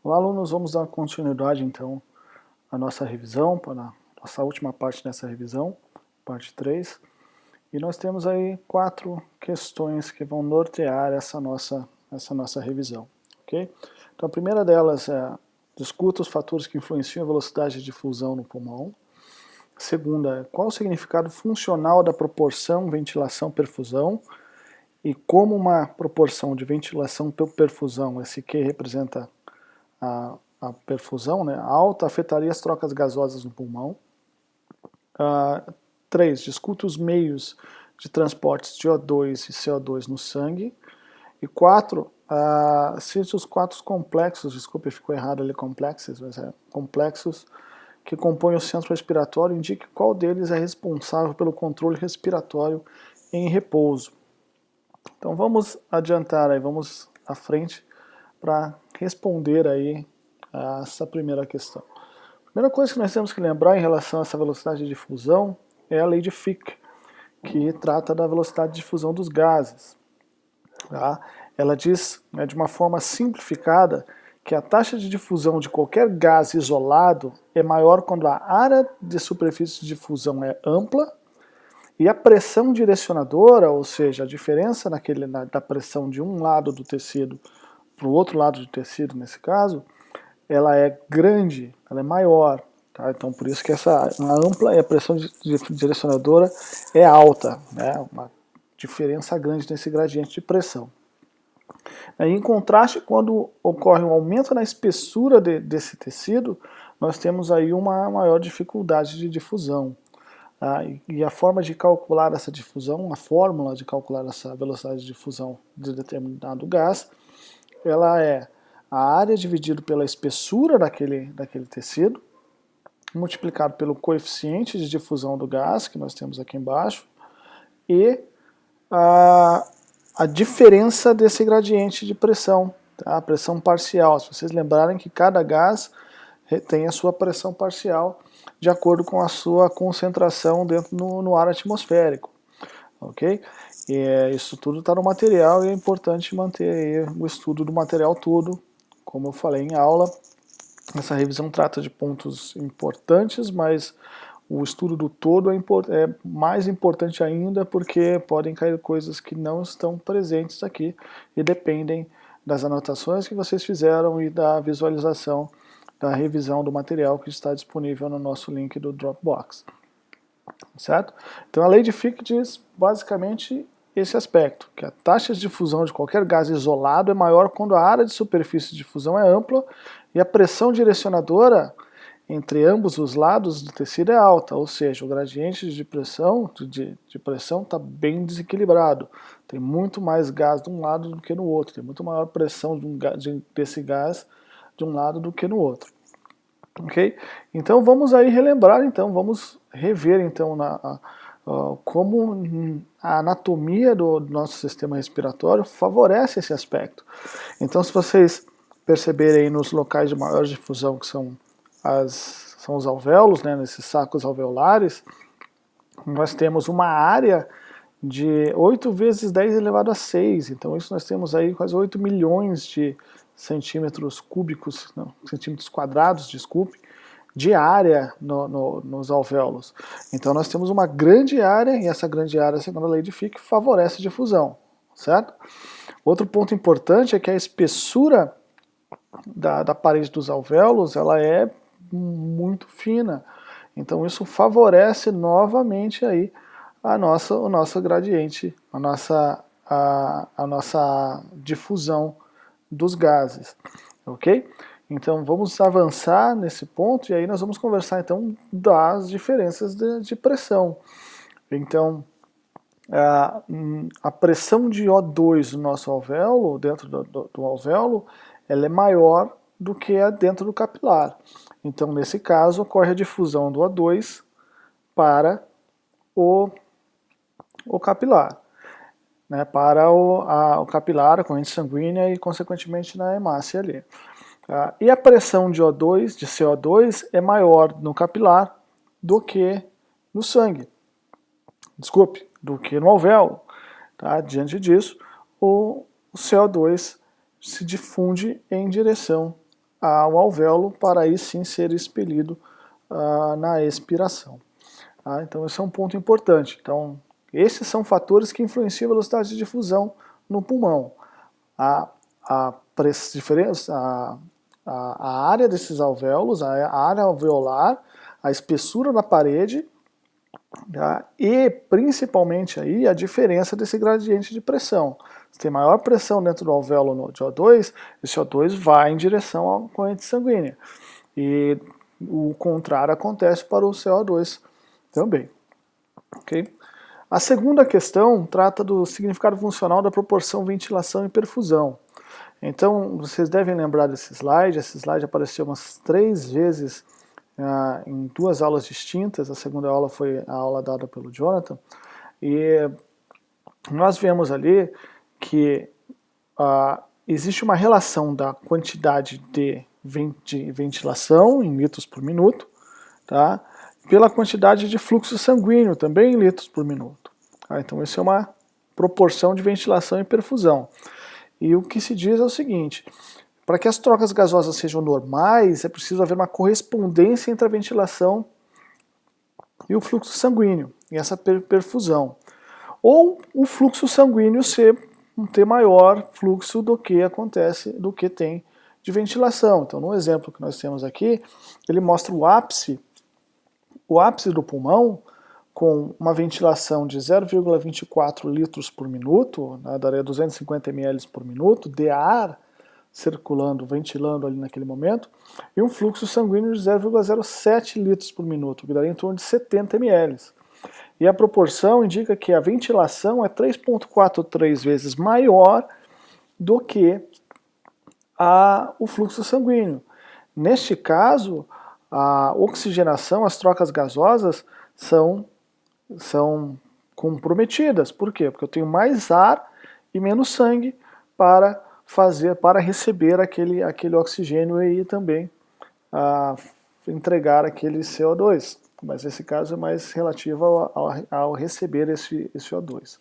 Olá, alunos, vamos dar continuidade então à nossa revisão, para a nossa última parte dessa revisão, parte 3. E nós temos aí 4 questões que vão nortear essa nossa revisão, ok? Então a primeira delas é: discuta os fatores que influenciam a velocidade de difusão no pulmão. A segunda é: qual o significado funcional da proporção ventilação-perfusão e como uma proporção de ventilação-perfusão, esse Q representa a perfusão, né, alta, afetaria as trocas gasosas no pulmão. 3. Discuta os meios de transportes de O2 e CO2 no sangue. E 4. Cite os 4 complexos, desculpe, ficou errado ali, complexos, mas complexos que compõem o centro respiratório, indique qual deles é responsável pelo controle respiratório em repouso. Então vamos adiantar aí, vamos à frente para responder aí a essa primeira questão. A primeira coisa que nós temos que lembrar em relação a essa velocidade de difusão é a lei de Fick, que trata da velocidade de difusão dos gases. Tá? Ela diz, né, de uma forma simplificada, que a taxa de difusão de qualquer gás isolado é maior quando a área de superfície de difusão é ampla e a pressão direcionadora, ou seja, a diferença da pressão de um lado do tecido para o outro lado do tecido, nesse caso, ela é grande, ela é maior. Tá? Então, por isso que essa ampla e a pressão direcionadora é alta, né? Uma diferença grande nesse gradiente de pressão. Em contraste, quando ocorre um aumento na espessura desse tecido, nós temos aí uma maior dificuldade de difusão. Tá? E a forma de calcular essa difusão, a fórmula de calcular essa velocidade de difusão de determinado gás, ela é a área dividido pela espessura daquele tecido, multiplicado pelo coeficiente de difusão do gás, que nós temos aqui embaixo, e a diferença desse gradiente de pressão, tá? A pressão parcial. Se vocês lembrarem que cada gás tem a sua pressão parcial de acordo com a sua concentração dentro no ar atmosférico, ok? E isso tudo está no material e é importante manter aí o estudo do material todo, como eu falei em aula. Essa revisão trata de pontos importantes, mas o estudo do todo é mais importante ainda porque podem cair coisas que não estão presentes aqui e dependem das anotações que vocês fizeram e da visualização da revisão do material que está disponível no nosso link do Dropbox. Certo? Então a lei de Fick diz basicamente esse aspecto, que a taxa de difusão de qualquer gás isolado é maior quando a área de superfície de difusão é ampla e a pressão direcionadora entre ambos os lados do tecido é alta, ou seja, o gradiente de pressão está bem desequilibrado. Tem muito mais gás de um lado do que no outro, tem muito maior pressão desse gás de um lado do que no outro. Ok? Então vamos aí relembrar, então, vamos rever então como a anatomia do nosso sistema respiratório favorece esse aspecto. Então, se vocês perceberem aí nos locais de maior difusão, que são os alvéolos, né, nesses sacos alveolares, nós temos uma área de 8 vezes 10 elevado a 6. Então isso nós temos aí quase 8 milhões de centímetros cúbicos, não, centímetros quadrados, desculpe, de área nos alvéolos. Então nós temos uma grande área, e essa grande área, segundo a lei de Fick, favorece a difusão, certo? Outro ponto importante é que a espessura da parede dos alvéolos, ela é muito fina. Então isso favorece novamente aí o nosso gradiente, a nossa difusão dos gases, ok? Então vamos avançar nesse ponto e aí nós vamos conversar então das diferenças de pressão. Então a pressão de O2 no nosso alvéolo, dentro do alvéolo, ela é maior do que a dentro do capilar. Então nesse caso ocorre a difusão do O2 para o capilar, né, para o capilar, a corrente sanguínea e consequentemente na hemácia ali. E a pressão de O2, de CO2, é maior no capilar do que no sangue. Desculpe, do que no alvéolo. Tá? Diante disso, o CO2 se difunde em direção ao alvéolo para aí sim ser expelido na expiração. Tá? Então esse é um ponto importante. Então esses são fatores que influenciam a velocidade de difusão no pulmão. A área desses alvéolos, a área alveolar, a espessura da parede, tá? E principalmente aí a diferença desse gradiente de pressão. Se tem maior pressão dentro do alvéolo de O2, esse O2 vai em direção à corrente sanguínea. E o contrário acontece para o CO2 também. Okay? A segunda questão trata do significado funcional da proporção ventilação e perfusão. Então, vocês devem lembrar desse slide. Esse slide apareceu umas 3 vezes em 2 aulas distintas. A segunda aula foi a aula dada pelo Jonathan. E nós vemos ali que existe uma relação da quantidade de ventilação em litros por minuto, tá? Pela quantidade de fluxo sanguíneo, também em litros por minuto. Tá? Então, isso é uma proporção de ventilação e perfusão. E o que se diz é o seguinte: para que as trocas gasosas sejam normais, é preciso haver uma correspondência entre a ventilação e o fluxo sanguíneo, e essa perfusão. Ou o fluxo sanguíneo ter maior fluxo do que tem de ventilação. Então, no exemplo que nós temos aqui, ele mostra o ápice do pulmão com uma ventilação de 0,24 litros por minuto, né, daria 250 ml por minuto de ar circulando, ventilando ali naquele momento, e um fluxo sanguíneo de 0,07 litros por minuto, que daria em torno de 70 ml. E a proporção indica que a ventilação é 3,43 vezes maior do que o fluxo sanguíneo. Neste caso, a oxigenação, as trocas gasosas são comprometidas. Por quê? Porque eu tenho mais ar e menos sangue para receber aquele oxigênio e também entregar aquele CO2. Mas esse caso é mais relativo ao receber esse O2.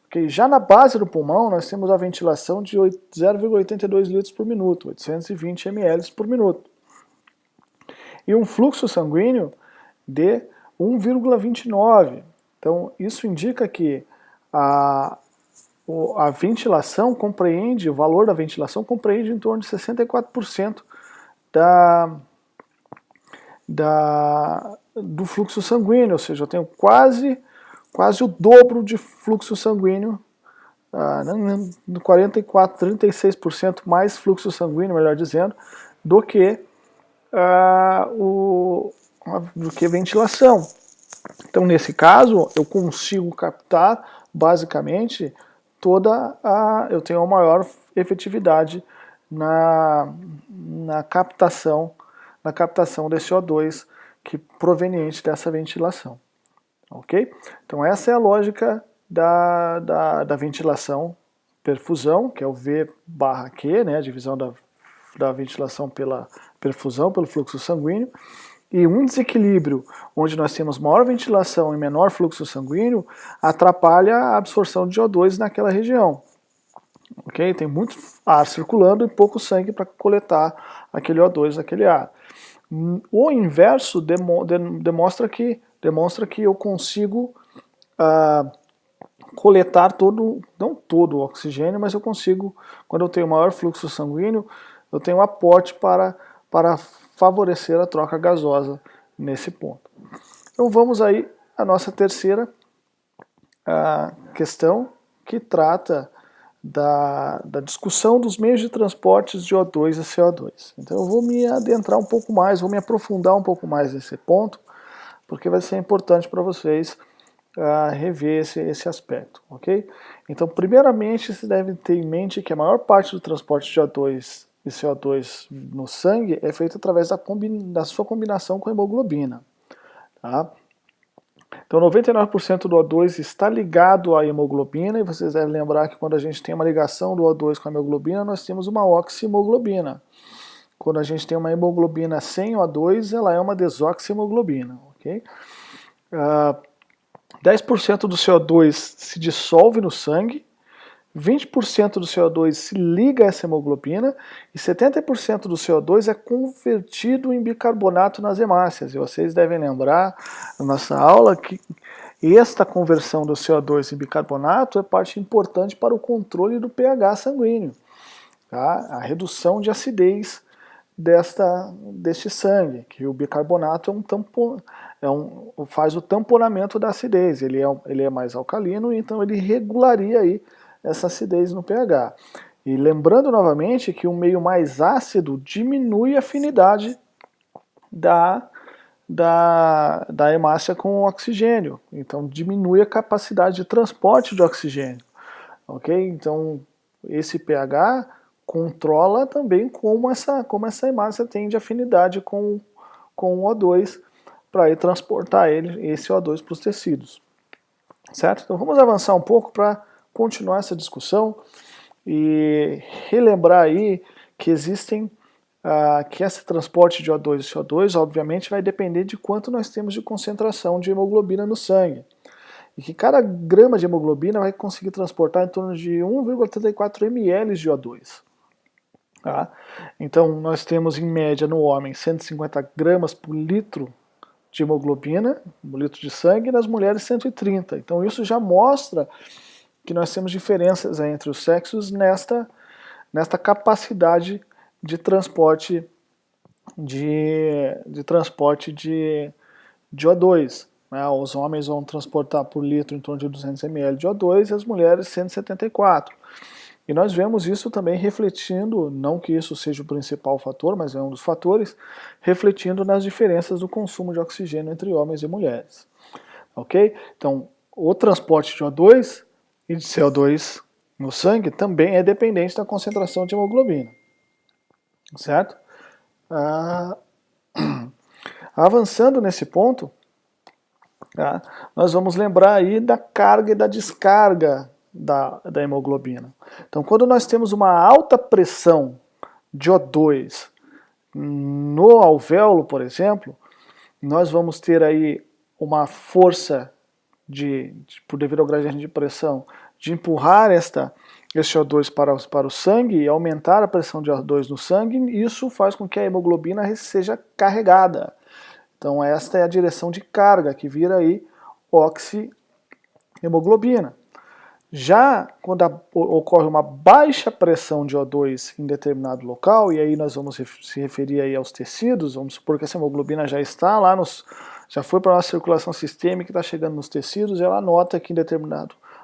Okay. Já na base do pulmão, nós temos a ventilação de 0,82 litros por minuto, 820 ml por minuto. E um fluxo sanguíneo de 1,29. Então, isso indica que a ventilação compreende, o valor da ventilação compreende em torno de 64% do fluxo sanguíneo, ou seja, eu tenho quase o dobro de fluxo sanguíneo, 36% mais fluxo sanguíneo, melhor dizendo, do que ventilação. Então, nesse caso, eu consigo captar, basicamente, eu tenho uma maior efetividade na captação desse O2 proveniente dessa ventilação. Ok? Então, essa é a lógica da ventilação perfusão, que é o V/Q, né, a divisão da ventilação pela perfusão, pelo fluxo sanguíneo, e um desequilíbrio onde nós temos maior ventilação e menor fluxo sanguíneo atrapalha a absorção de O2 naquela região. Okay? Tem muito ar circulando e pouco sangue para coletar aquele O2 naquele ar. O inverso demonstra que eu consigo coletar não todo o oxigênio, mas eu consigo, quando eu tenho maior fluxo sanguíneo, eu tenho um aporte para favorecer a troca gasosa nesse ponto. Então vamos aí à nossa terceira questão, que trata da discussão dos meios de transporte de O2 e CO2. Então eu vou me adentrar um pouco mais, vou me aprofundar um pouco mais nesse ponto, porque vai ser importante para vocês rever esse aspecto, ok? Então, primeiramente, vocês devem ter em mente que a maior parte do transporte de O2 e CO2 no sangue é feito através da sua combinação com a hemoglobina. Tá? Então 99% do O2 está ligado à hemoglobina, e vocês devem lembrar que quando a gente tem uma ligação do O2 com a hemoglobina, nós temos uma oxihemoglobina. Quando a gente tem uma hemoglobina sem O2, ela é uma desoxihemoglobina. Okay? 10% do CO2 se dissolve no sangue, 20% do CO2 se liga a essa hemoglobina e 70% do CO2 é convertido em bicarbonato nas hemácias. E vocês devem lembrar na nossa aula que esta conversão do CO2 em bicarbonato é parte importante para o controle do pH sanguíneo, tá? A redução de acidez deste sangue, que o bicarbonato faz o tamponamento da acidez, ele é mais alcalino, então ele regularia aí essa acidez no pH. E lembrando novamente que um meio mais ácido diminui a afinidade da hemácia com o oxigênio, então diminui a capacidade de transporte de oxigênio, ok? Então esse pH controla também como essa hemácia tem de afinidade com o O2 para transportar esse O2 para os tecidos, certo? Então vamos avançar um pouco para continuar essa discussão e relembrar aí que que esse transporte de O2 e CO2 obviamente vai depender de quanto nós temos de concentração de hemoglobina no sangue. E que cada grama de hemoglobina vai conseguir transportar em torno de 1,34 ml de O2. Tá? Então nós temos em média no homem 150 gramas por litro de hemoglobina, um litro de sangue, e nas mulheres 130. Então isso já mostra que nós temos diferenças entre os sexos nesta capacidade de transporte de O2. Né? Os homens vão transportar por litro em torno de 200 ml de O2 e as mulheres 174. E nós vemos isso também refletindo, não que isso seja o principal fator, mas é um dos fatores, refletindo nas diferenças do consumo de oxigênio entre homens e mulheres. Ok? Então, o transporte de O2 e de CO2 no sangue também é dependente da concentração de hemoglobina. Certo? Avançando nesse ponto, nós vamos lembrar aí da carga e da descarga da hemoglobina. Então, quando nós temos uma alta pressão de O2 no alvéolo, por exemplo, nós vamos ter aí uma força por devido ao gradiente de pressão, de empurrar esse O2 para o sangue e aumentar a pressão de O2 no sangue, e isso faz com que a hemoglobina seja carregada. Então esta é a direção de carga, que vira aí oxihemoglobina. Já quando ocorre uma baixa pressão de O2 em determinado local, e aí nós vamos se referir aí aos tecidos, vamos supor que essa hemoglobina já está lá já foi para a nossa circulação sistêmica, está chegando nos tecidos, e ela nota que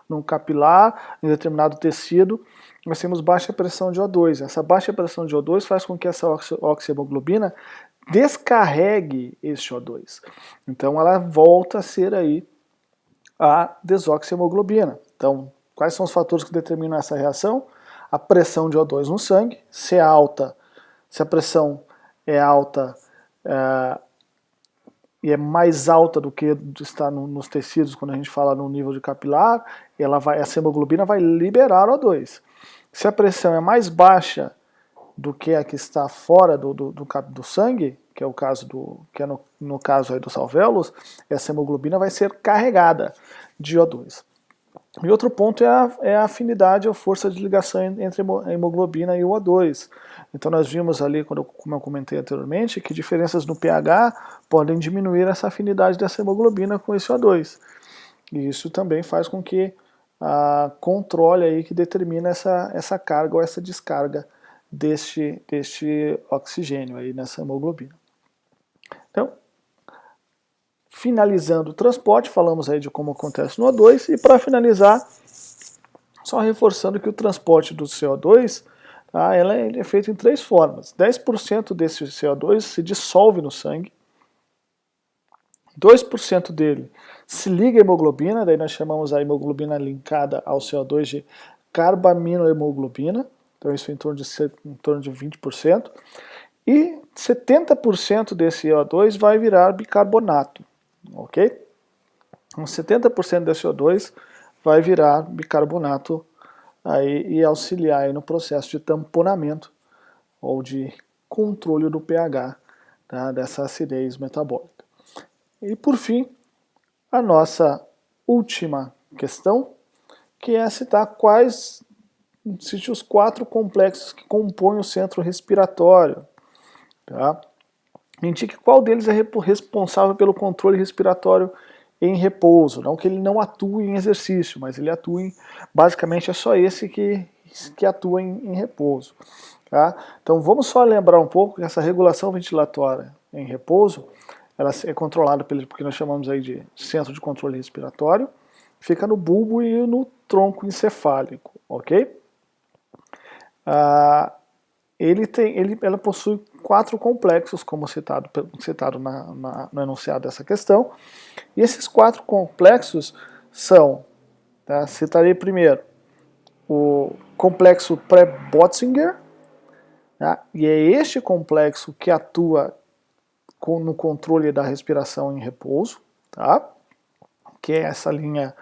num capilar, em determinado tecido, nós temos baixa pressão de O2. Essa baixa pressão de O2 faz com que essa oxihemoglobina descarregue esse O2. Então ela volta a ser aí a desoxihemoglobina. Então, quais são os fatores que determinam essa reação? A pressão de O2 no sangue, se a pressão é alta e é mais alta do que está nos tecidos, quando a gente fala no nível de capilar, essa hemoglobina vai liberar O2. Se a pressão é mais baixa do que a que está fora do sangue, que é o caso no caso aí dos alvéolos, essa hemoglobina vai ser carregada de O2. E outro ponto é a afinidade ou força de ligação entre a hemoglobina e o O2. Então nós vimos ali, como eu comentei anteriormente, que diferenças no pH podem diminuir essa afinidade dessa hemoglobina com esse O2. E isso também faz com que controle aí que determina essa carga ou essa descarga deste oxigênio aí nessa hemoglobina. Então, finalizando o transporte, falamos aí de como acontece no O2, e para finalizar, só reforçando que o transporte do CO2, ele é feito em 3 formas. 10% desse CO2 se dissolve no sangue, 2% dele se liga à hemoglobina, daí nós chamamos a hemoglobina linkada ao CO2 de carbaminohemoglobina, então isso é em torno de 20%, e 70% desse O2 vai virar bicarbonato, ok? Então 70% desse O2 vai virar bicarbonato aí, e auxiliar aí no processo de tamponamento ou de controle do pH, tá, dessa acidez metabólica. E por fim, a nossa última questão, que é citar quais existem os 4 complexos que compõem o centro respiratório. Tá? Indique qual deles é responsável pelo controle respiratório em repouso. Não que ele não atue em exercício, mas ele atua em, basicamente é só esse que atua em repouso. Tá? Então vamos só lembrar um pouco que essa regulação ventilatória em repouso, ela é controlada pelo que nós chamamos aí de centro de controle respiratório, fica no bulbo e no tronco encefálico, ok? Ela possui 4 complexos, como citado no enunciado dessa questão, e esses 4 complexos são, tá, citarei primeiro, o complexo pré-Botzinger, tá, e é este complexo que atua no controle da respiração em repouso, tá, que é essa linha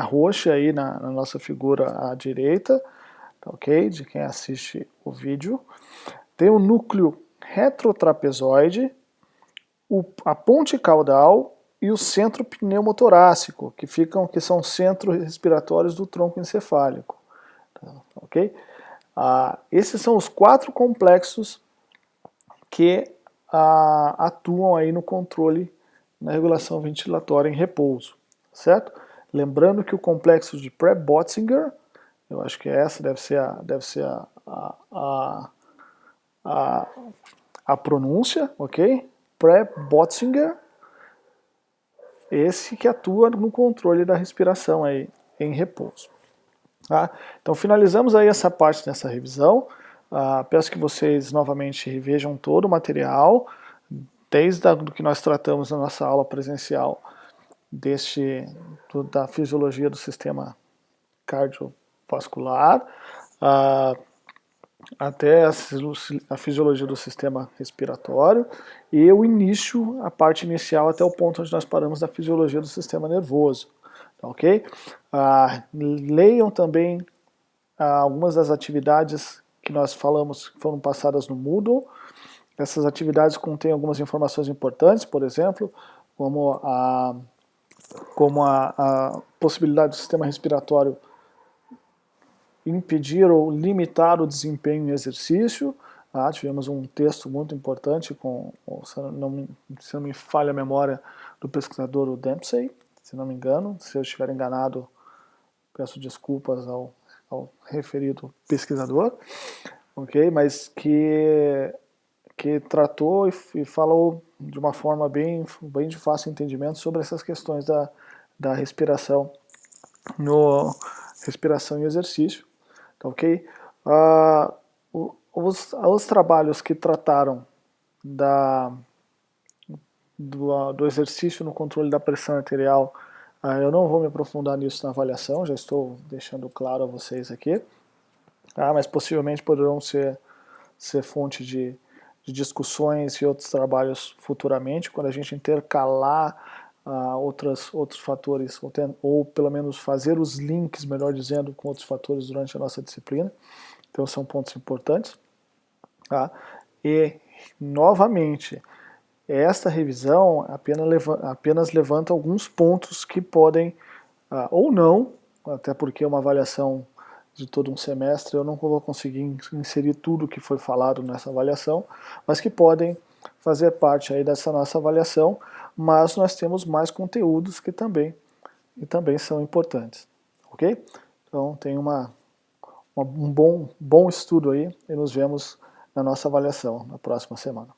roxa aí na nossa figura à direita, ok? De quem assiste o vídeo. Tem o núcleo retrotrapezoide, a ponte caudal e o centro pneumotorácico, que são centros respiratórios do tronco encefálico. Ok? Esses são os 4 complexos que atuam aí no controle, na regulação ventilatória em repouso, certo? Lembrando que o complexo de Pré-Botzinger, eu acho que essa deve ser a pronúncia, ok? Pré-Botzinger, esse que atua no controle da respiração aí em repouso. Tá? Então finalizamos aí essa parte dessa revisão. Peço que vocês novamente revejam todo o material, desde o que nós tratamos na nossa aula presencial da fisiologia do sistema cardiovascular, até a fisiologia do sistema respiratório e o início, a parte inicial até o ponto onde nós paramos da fisiologia do sistema nervoso, ok? Leiam também algumas das atividades que nós falamos que foram passadas no Moodle. Essas atividades contêm algumas informações importantes, por exemplo, como a possibilidade do sistema respiratório impedir ou limitar o desempenho em exercício. Tivemos um texto muito importante, se não me falha a memória, do pesquisador Dempsey, se não me engano. Se eu estiver enganado, peço desculpas ao referido pesquisador, ok? Mas que tratou e falou de uma forma bem de fácil entendimento sobre essas questões da respiração respiração e exercício, ok? Os trabalhos que trataram do exercício no controle da pressão arterial, eu não vou me aprofundar nisso na avaliação, já estou deixando claro a vocês aqui, mas possivelmente poderão ser fonte de discussões e outros trabalhos futuramente, quando a gente intercalar outros fatores, ou pelo menos fazer os links, melhor dizendo, com outros fatores durante a nossa disciplina. Então são pontos importantes. E, novamente, esta revisão apenas levanta alguns pontos que podem, ou não, até porque é uma avaliação de todo um semestre, eu não vou conseguir inserir tudo que foi falado nessa avaliação, mas que podem fazer parte aí dessa nossa avaliação, mas nós temos mais conteúdos que também são importantes, ok? Então tenha um bom estudo aí e nos vemos na nossa avaliação na próxima semana.